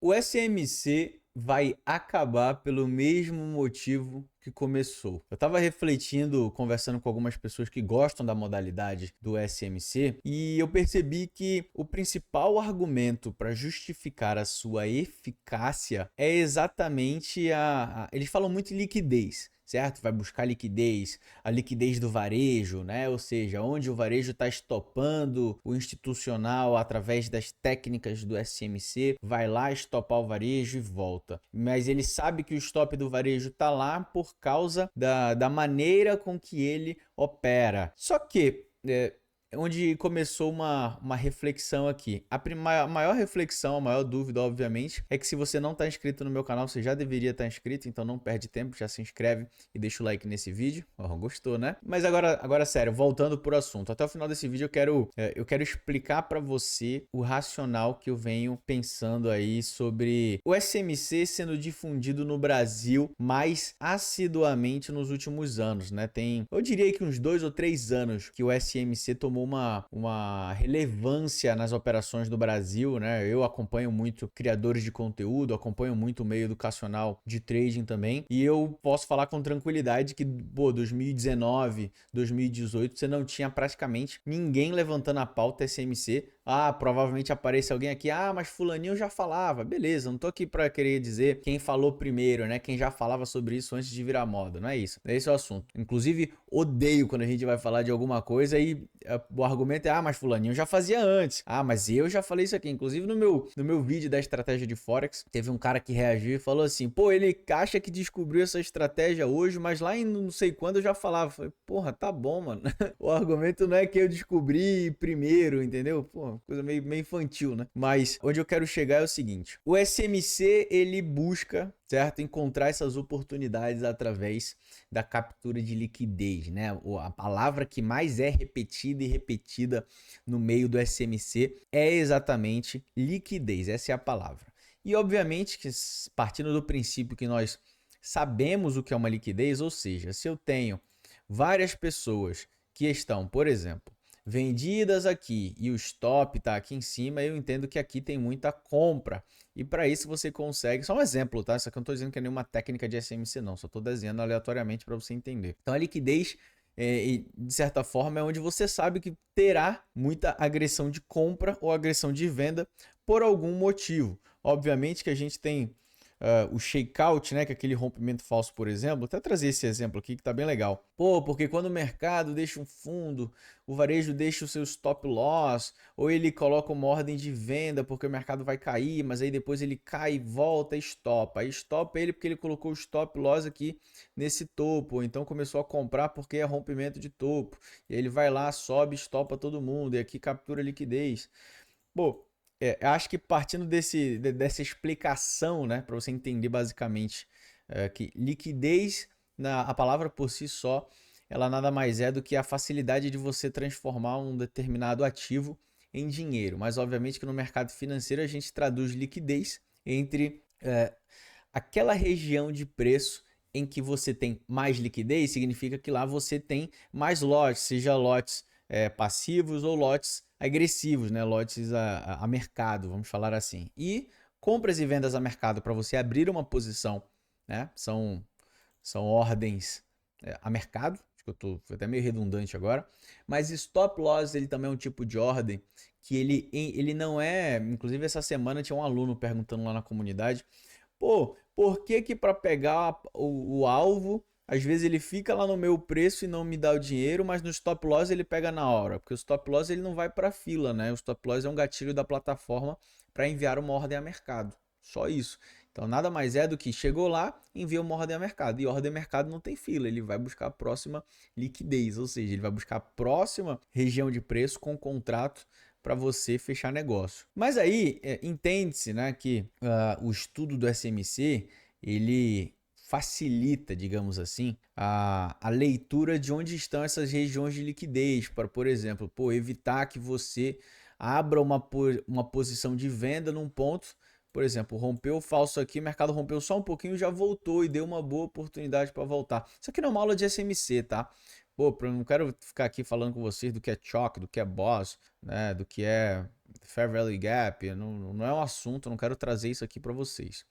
O SMC vai acabar pelo mesmo motivo que começou. Eu estava refletindo, conversando com algumas pessoas que gostam da modalidade do SMC e eu percebi que o principal argumento para justificar a sua eficácia é exatamente eles falam muito em liquidez. Certo? Vai buscar liquidez, a liquidez do varejo, né? Ou seja, onde o varejo está estopando o institucional através das técnicas do SMC, vai lá estopar o varejo e volta. Mas ele sabe que o stop do varejo está lá por causa da maneira com que ele opera. Só que onde começou uma reflexão aqui. A maior reflexão, a maior dúvida, obviamente, é que se você não está inscrito no meu canal, você já deveria estar inscrito, então não perde tempo, já se inscreve e deixa o like nesse vídeo. Oh, gostou, né? Mas agora sério, voltando pro assunto. Até o final desse vídeo eu quero explicar para você o racional que eu venho pensando aí sobre o SMC sendo difundido no Brasil mais assiduamente nos últimos anos, né? Eu diria que uns 2 ou 3 anos que o SMC tomou uma relevância nas operações do Brasil, né? Eu acompanho muito criadores de conteúdo, acompanho muito o meio educacional de trading também, e eu posso falar com tranquilidade que, 2019, 2018, você não tinha praticamente ninguém levantando a pauta SMC. Provavelmente aparece alguém aqui, mas fulaninho já falava. Beleza, não tô aqui pra querer dizer quem falou primeiro, né? Quem já falava sobre isso antes de virar moda, não é isso. Esse é o assunto. Inclusive, odeio quando a gente vai falar de alguma coisa e o argumento é, mas fulaninho já fazia antes. Mas eu já falei isso aqui. Inclusive no meu vídeo da estratégia de Forex, teve um cara que reagiu e falou assim, ele acha que descobriu essa estratégia hoje, mas lá em não sei quando eu já falava. Eu falei, porra, tá bom, mano. O argumento não é que eu descobri primeiro, entendeu? Pô, coisa meio infantil, né? Mas onde eu quero chegar é o seguinte, o SMC, ele busca, certo, encontrar essas oportunidades através da captura de liquidez, né? A palavra que mais é repetida e repetida no meio do SMC é exatamente liquidez, essa é a palavra. E obviamente que partindo do princípio que nós sabemos o que é uma liquidez, ou seja, se eu tenho várias pessoas que estão, por exemplo, vendidas aqui e o stop está aqui em cima, eu entendo que aqui tem muita compra. E para isso você consegue, só um exemplo, tá? Isso aqui eu não estou dizendo que é nenhuma técnica de SMC não, só estou desenhando aleatoriamente para você entender. Então a liquidez, de certa forma, é onde você sabe que terá muita agressão de compra ou agressão de venda por algum motivo. Obviamente que a gente tem o shakeout, né, que é aquele rompimento falso, por exemplo. Vou até trazer esse exemplo aqui que tá bem legal. Porque quando o mercado deixa um fundo, o varejo deixa o seu stop loss, ou ele coloca uma ordem de venda porque o mercado vai cair, mas aí depois ele cai e volta e estopa. Aí estopa ele porque ele colocou o stop loss aqui nesse topo, ou então começou a comprar porque é rompimento de topo. E ele vai lá, sobe, estopa todo mundo, e aqui captura liquidez. Pô, eu acho que partindo dessa explicação, né, para você entender basicamente que liquidez, a palavra por si só, ela nada mais é do que a facilidade de você transformar um determinado ativo em dinheiro. Mas obviamente que no mercado financeiro a gente traduz liquidez entre aquela região de preço em que você tem mais liquidez, significa que lá você tem mais lotes, seja lotes passivos ou lotes agressivos, né? Lotes a mercado, vamos falar assim. E compras e vendas a mercado para você abrir uma posição, né? São ordens a mercado. Acho que fui até meio redundante agora. Mas stop loss ele também é um tipo de ordem que ele não é. Inclusive essa semana tinha um aluno perguntando lá na comunidade. Por que que para pegar o alvo, às vezes ele fica lá no meu preço e não me dá o dinheiro, mas no stop loss ele pega na hora? Porque o stop loss ele não vai para fila, né? O stop loss é um gatilho da plataforma para enviar uma ordem a mercado. Só isso. Então nada mais é do que chegou lá, envia uma ordem a mercado. E ordem a mercado não tem fila, ele vai buscar a próxima liquidez, ou seja, ele vai buscar a próxima região de preço com contrato para você fechar negócio. Mas aí entende-se, né, que o estudo do SMC ele facilita, digamos assim, a leitura de onde estão essas regiões de liquidez para, por exemplo, evitar que você abra uma posição de venda num ponto. Por exemplo, rompeu o falso aqui, o mercado rompeu só um pouquinho, já voltou e deu uma boa oportunidade para voltar. Isso aqui não é uma aula de SMC, tá? Pô, eu não quero ficar aqui falando com vocês do que é Chalk, do que é Boss, né, do que é Fair Value Gap, não é um assunto, eu não quero trazer isso aqui para vocês.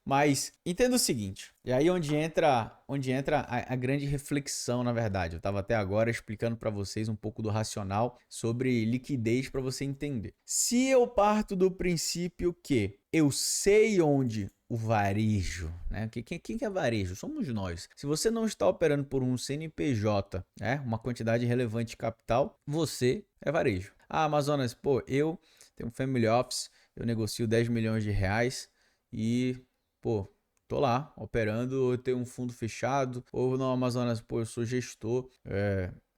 Mas entenda o seguinte, e aí onde entra a grande reflexão, na verdade. Eu estava até agora explicando para vocês um pouco do racional sobre liquidez para você entender. Se eu parto do princípio que eu sei onde o varejo, né? Quem que é varejo? Somos nós. Se você não está operando por um CNPJ, né? Uma quantidade relevante de capital, você é varejo. Ah, Amazonas, pô, eu tenho um family office, eu negocio 10 milhões de reais e, pô, tô lá operando, eu tenho um fundo fechado, ou no Amazonas, pô, eu sou gestor,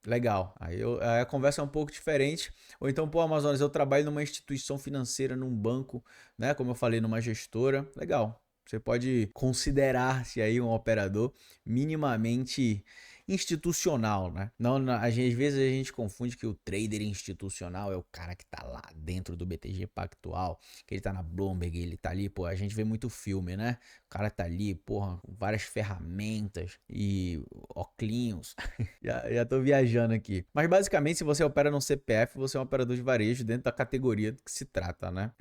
legal. Aí a conversa é um pouco diferente. Ou então, pô, Amazonas, eu trabalho numa instituição financeira, num banco, né? Como eu falei, numa gestora. Legal. Você pode considerar-se aí um operador minimamente institucional, né? Não, às vezes a gente confunde que o trader institucional é o cara que tá lá dentro do BTG Pactual, que ele tá na Bloomberg, ele tá ali, pô, a gente vê muito filme, né? O cara tá ali, porra, com várias ferramentas e óculos. já tô viajando aqui. Mas basicamente, se você opera no CPF, você é um operador de varejo dentro da categoria do que se trata, né?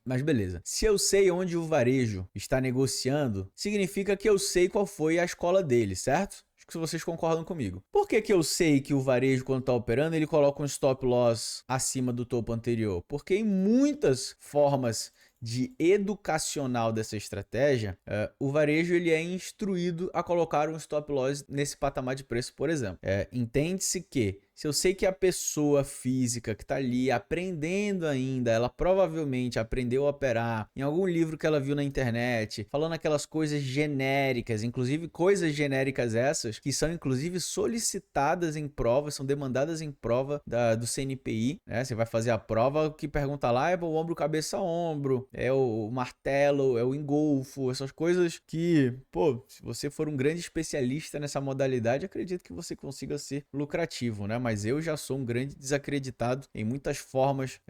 Mas beleza. Se eu sei onde o varejo está negociando, significa que eu sei qual foi a escola dele, certo? Se vocês concordam comigo. Por que eu sei que o varejo, quando está operando, ele coloca um stop loss acima do topo anterior? Porque em muitas formas de educacional dessa estratégia, o varejo ele é instruído a colocar um stop loss nesse patamar de preço, por exemplo. Entende-se que se eu sei que a pessoa física que está ali aprendendo ainda, ela provavelmente aprendeu a operar em algum livro que ela viu na internet, falando aquelas coisas genéricas, inclusive coisas genéricas essas, que são inclusive solicitadas em prova, são demandadas em prova do CNPI, né? Você vai fazer a prova, o que pergunta lá é o ombro, cabeça, ombro, é o martelo, é o engolfo, essas coisas que, pô, se você for um grande especialista nessa modalidade, acredito que você consiga ser lucrativo, né? Mas eu já sou um grande desacreditado em muitas formas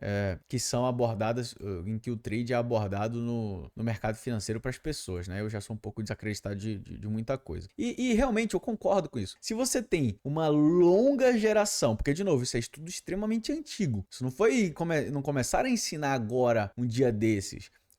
que são abordadas, em que o trade é abordado no mercado financeiro para as pessoas, né? Eu já sou um pouco desacreditado de muita coisa. E realmente eu concordo com isso. Se você tem uma longa geração, porque de novo, isso é estudo extremamente antigo. Isso não começaram a ensinar agora, um dia desses.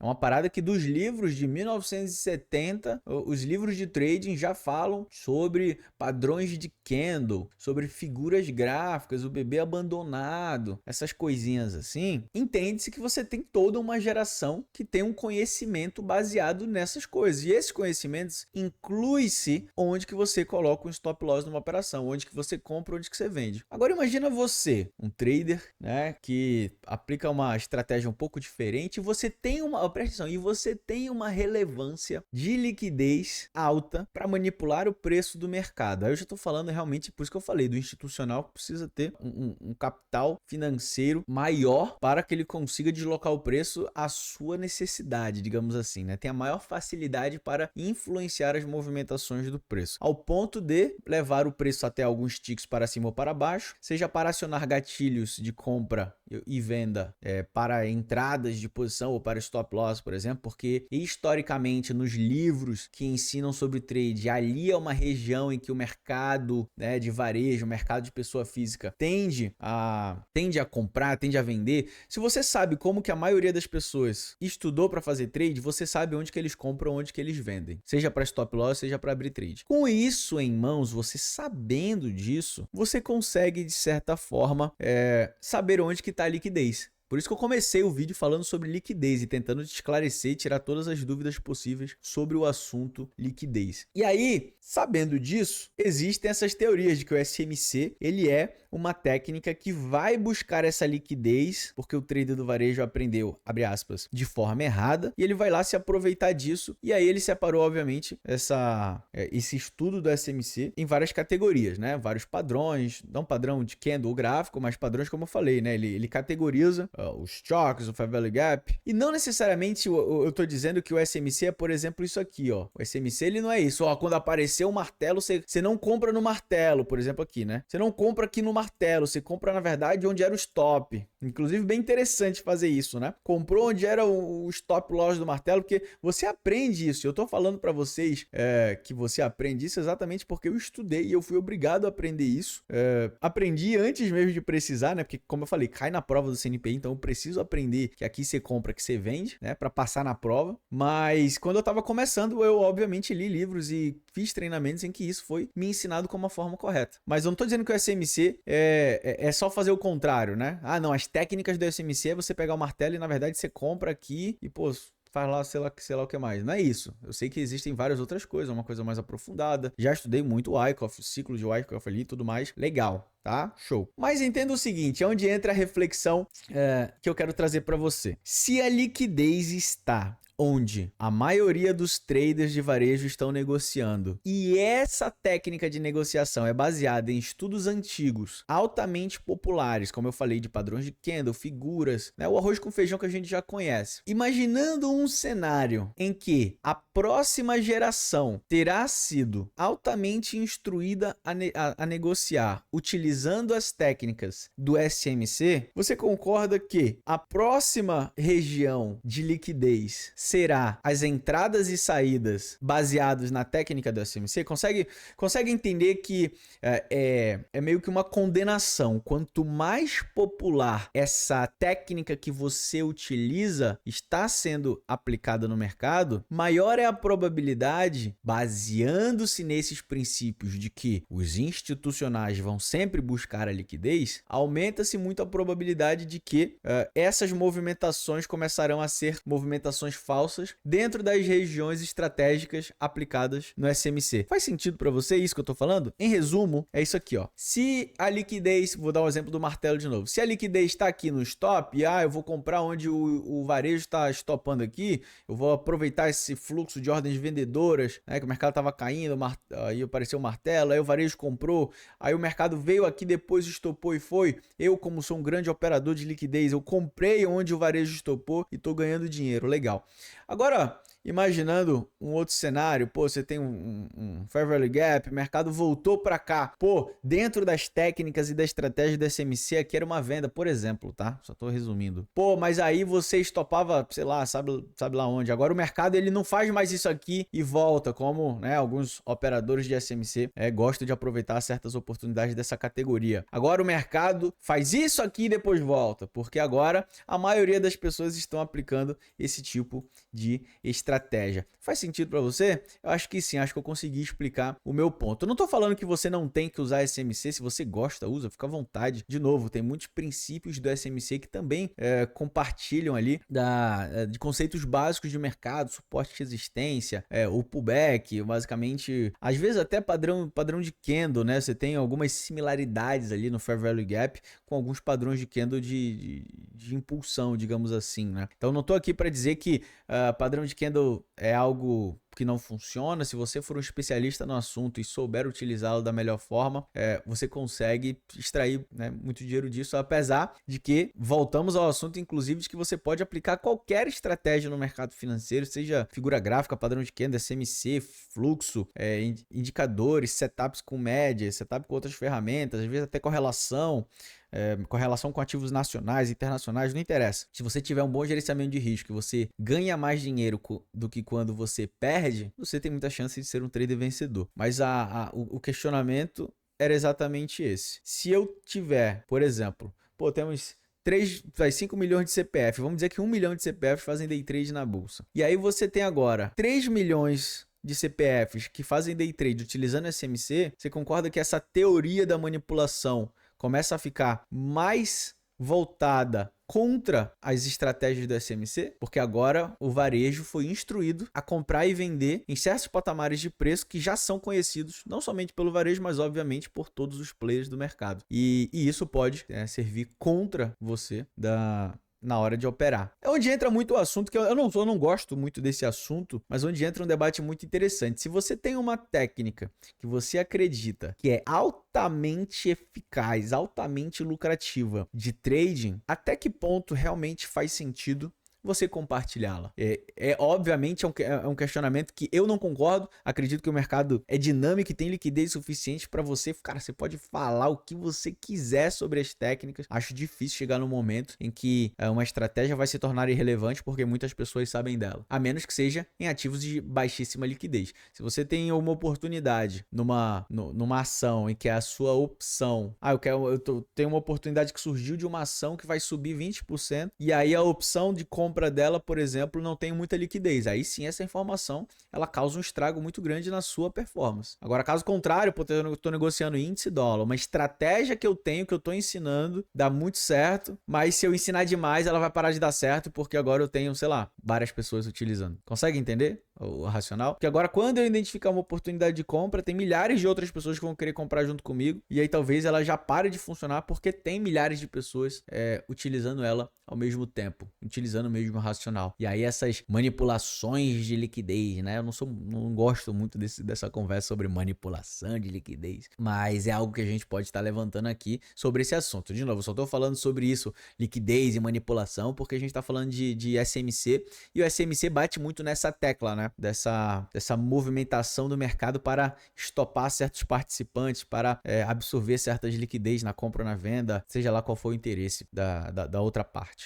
É uma parada que dos livros de 1970, os livros de trading já falam sobre padrões de candle, sobre figuras gráficas, o bebê abandonado, essas coisinhas assim. Entende-se que você tem toda uma geração que tem um conhecimento baseado nessas coisas. E esses conhecimentos inclui-se onde que você coloca um stop loss numa operação, onde que você compra, onde que você vende. Agora imagina você, um trader, né, que aplica uma estratégia um pouco diferente, e você tem presta atenção, e você tem uma relevância de liquidez alta para manipular o preço do mercado. Aí eu já estou falando realmente, por isso que eu falei, do institucional que precisa ter um capital financeiro maior para que ele consiga deslocar o preço à sua necessidade, digamos assim, né? Tem a maior facilidade para influenciar as movimentações do preço, ao ponto de levar o preço até alguns ticks para cima ou para baixo, seja para acionar gatilhos de compra e venda para entradas de posição ou para stop loss, por exemplo, porque historicamente nos livros que ensinam sobre trade, ali é uma região em que o mercado, né, de varejo, o mercado de pessoa física tende a comprar, tende a vender. Se você sabe como que a maioria das pessoas estudou para fazer trade, você sabe onde que eles compram, onde que eles vendem, seja para stop loss, seja para abrir trade. Com isso em mãos, você sabendo disso, você consegue de certa forma saber onde que está a liquidez. Por isso que eu comecei o vídeo falando sobre liquidez e tentando te esclarecer e tirar todas as dúvidas possíveis sobre o assunto liquidez. E aí, sabendo disso, existem essas teorias de que o SMC ele é uma técnica que vai buscar essa liquidez, porque o trader do varejo aprendeu, abre aspas, de forma errada, e ele vai lá se aproveitar disso, e aí ele separou, obviamente, esse estudo do SMC em várias categorias, né? Vários padrões, não padrão de candle gráfico, mas padrões como eu falei, né? Ele categoriza os chocks, o Fair Value Gap, e não necessariamente eu tô dizendo que o SMC é, por exemplo, isso aqui, ó. O SMC ele não é isso, ó, quando aparecer o martelo, você não compra no martelo, por exemplo aqui, né? Você não compra aqui no martelo, você compra na verdade onde era o stop. Inclusive, bem interessante fazer isso, né? Comprou onde era o stop loss do martelo, porque você aprende isso. Eu tô falando para vocês que você aprende isso exatamente porque eu estudei e eu fui obrigado a aprender isso. Aprendi antes mesmo de precisar, né? Porque, como eu falei, cai na prova do CNPq, então eu preciso aprender que aqui você compra, que você vende, né? Para passar na prova. Mas quando eu tava começando, eu obviamente li livros e fiz treinamentos em que isso foi me ensinado como a forma correta. Mas eu não tô dizendo que o SMC é só fazer o contrário, né? Ah, não, as técnicas do SMC é você pegar o martelo e na verdade você compra aqui e, pô, faz lá, sei lá o que mais. Não é isso. Eu sei que existem várias outras coisas, uma coisa mais aprofundada. Já estudei muito o Wyckoff, o ciclo de Wyckoff ali e tudo mais. Legal, tá? Show. Mas entenda o seguinte, é onde entra a reflexão que eu quero trazer para você. Se a liquidez está onde a maioria dos traders de varejo estão negociando. E essa técnica de negociação é baseada em estudos antigos, altamente populares, como eu falei, de padrões de candle, figuras, né? O arroz com feijão que a gente já conhece. Imaginando um cenário em que a próxima geração terá sido altamente instruída a negociar utilizando as técnicas do SMC, você concorda que a próxima região de liquidez será as entradas e saídas baseados na técnica do SMC? Consegue entender que é meio que uma condenação. Quanto mais popular essa técnica que você utiliza está sendo aplicada no mercado, maior é a probabilidade, baseando-se nesses princípios de que os institucionais vão sempre buscar a liquidez, aumenta-se muito a probabilidade de que essas movimentações começarão a ser movimentações falsas dentro das regiões estratégicas aplicadas no SMC. Faz sentido para você isso que eu tô falando? Em resumo, é isso aqui, ó. Se a liquidez, vou dar um exemplo do martelo de novo. Se a liquidez está aqui no stop, eu vou comprar onde o varejo está stopando aqui, eu vou aproveitar esse fluxo de ordens vendedoras, né, que o mercado estava caindo, aí apareceu o martelo, aí o varejo comprou, aí o mercado veio aqui depois, estopou e foi. Eu, como sou um grande operador de liquidez, eu comprei onde o varejo estopou e tô ganhando dinheiro. Legal. Agora, imaginando um outro cenário, pô, você tem um Fair Value Gap, o mercado voltou para cá, pô, dentro das técnicas e da estratégia do SMC, aqui era uma venda, por exemplo, tá? Só tô resumindo. Pô, mas aí você estopava, sei lá, sabe lá onde. Agora o mercado, ele não faz mais isso aqui e volta, como, né, alguns operadores de SMC gostam de aproveitar certas oportunidades dessa categoria. Agora o mercado faz isso aqui e depois volta, porque agora a maioria das pessoas estão aplicando esse tipo de estratégia. Faz sentido para você? Eu acho que sim, acho que eu consegui explicar o meu ponto. Eu não tô falando que você não tem que usar SMC, se você gosta, usa, fica à vontade. De novo, tem muitos princípios do SMC que também compartilham ali de conceitos básicos de mercado, suporte de resistência, o pullback, basicamente, às vezes até padrão de candle, né? Você tem algumas similaridades ali no Fair Value Gap com alguns padrões de candle de impulsão, digamos assim, né? Então não tô aqui para dizer que padrão de candle é algo que não funciona. Se você for um especialista no assunto e souber utilizá-lo da melhor forma, você consegue extrair, né, muito dinheiro disso, apesar de que voltamos ao assunto, inclusive, de que você pode aplicar qualquer estratégia no mercado financeiro, seja figura gráfica, padrão de candle, SMC, fluxo, indicadores, setups com média, setup com outras ferramentas, às vezes até correlação com ativos nacionais, internacionais, não interessa. Se você tiver um bom gerenciamento de risco e você ganha mais dinheiro do que quando você perde, você tem muita chance de ser um trader vencedor. Mas o questionamento era exatamente esse. Se eu tiver, por exemplo, temos 5 milhões de CPF, vamos dizer que 1 milhão de CPFs fazem day trade na bolsa. E aí você tem agora 3 milhões de CPFs que fazem day trade utilizando SMC, você concorda que essa teoria da manipulação começa a ficar mais voltada contra as estratégias do SMC? Porque agora o varejo foi instruído a comprar e vender em certos patamares de preço que já são conhecidos, não somente pelo varejo, mas obviamente por todos os players do mercado. E isso pode servir contra você na hora de operar. É onde entra muito o assunto, que eu não gosto muito desse assunto, mas onde entra um debate muito interessante. Se você tem uma técnica que você acredita que é altamente eficaz, altamente lucrativa de trading, até que ponto realmente faz sentido você compartilhá-la? Obviamente é um questionamento que eu não concordo. Acredito que o mercado é dinâmico e tem liquidez suficiente para você, cara, você pode falar o que você quiser sobre as técnicas. Acho difícil chegar no momento em que uma estratégia vai se tornar irrelevante porque muitas pessoas sabem dela, a menos que seja em ativos de baixíssima liquidez. Se você tem uma oportunidade numa ação em que é a sua opção, tenho uma oportunidade que surgiu de uma ação que vai subir 20% e aí a opção de compra dela, por exemplo, não tem muita liquidez. Aí sim, essa informação ela causa um estrago muito grande na sua performance. Agora, caso contrário, eu estou negociando índice dólar, uma estratégia que eu tenho, que eu estou ensinando, dá muito certo, mas se eu ensinar demais, ela vai parar de dar certo, porque agora eu tenho, sei lá, várias pessoas utilizando. Consegue entender o racional? Porque agora, quando eu identificar uma oportunidade de compra, tem milhares de outras pessoas que vão querer comprar junto comigo, e aí talvez ela já pare de funcionar, porque tem milhares de pessoas utilizando ela ao mesmo tempo, utilizando o mesmo racional. E aí essas manipulações de liquidez, né? Eu não gosto muito dessa conversa sobre manipulação de liquidez, mas é algo que a gente pode estar levantando aqui sobre esse assunto. De novo, eu só estou falando sobre isso, liquidez e manipulação, porque a gente está falando de SMC, e o SMC bate muito nessa tecla, né? Dessa movimentação do mercado para estopar certos participantes, para absorver certas liquidez na compra ou na venda, seja lá qual for o interesse da outra parte.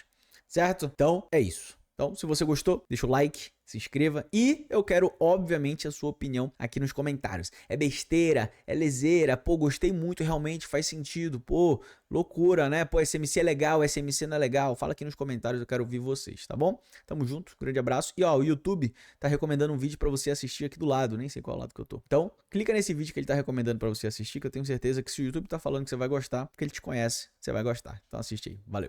Certo? Então, é isso. Então, se você gostou, deixa o like, se inscreva e eu quero, obviamente, a sua opinião aqui nos comentários. É besteira? É leseira? Pô, gostei muito, realmente faz sentido. Pô, loucura, né? Pô, SMC é legal, SMC não é legal. Fala aqui nos comentários, eu quero ouvir vocês, tá bom? Tamo junto, grande abraço. E ó, o YouTube tá recomendando um vídeo pra você assistir aqui do lado, nem sei qual lado que eu tô. Então, clica nesse vídeo que ele tá recomendando pra você assistir, que eu tenho certeza que se o YouTube tá falando que você vai gostar, porque ele te conhece, você vai gostar. Então assiste aí, valeu.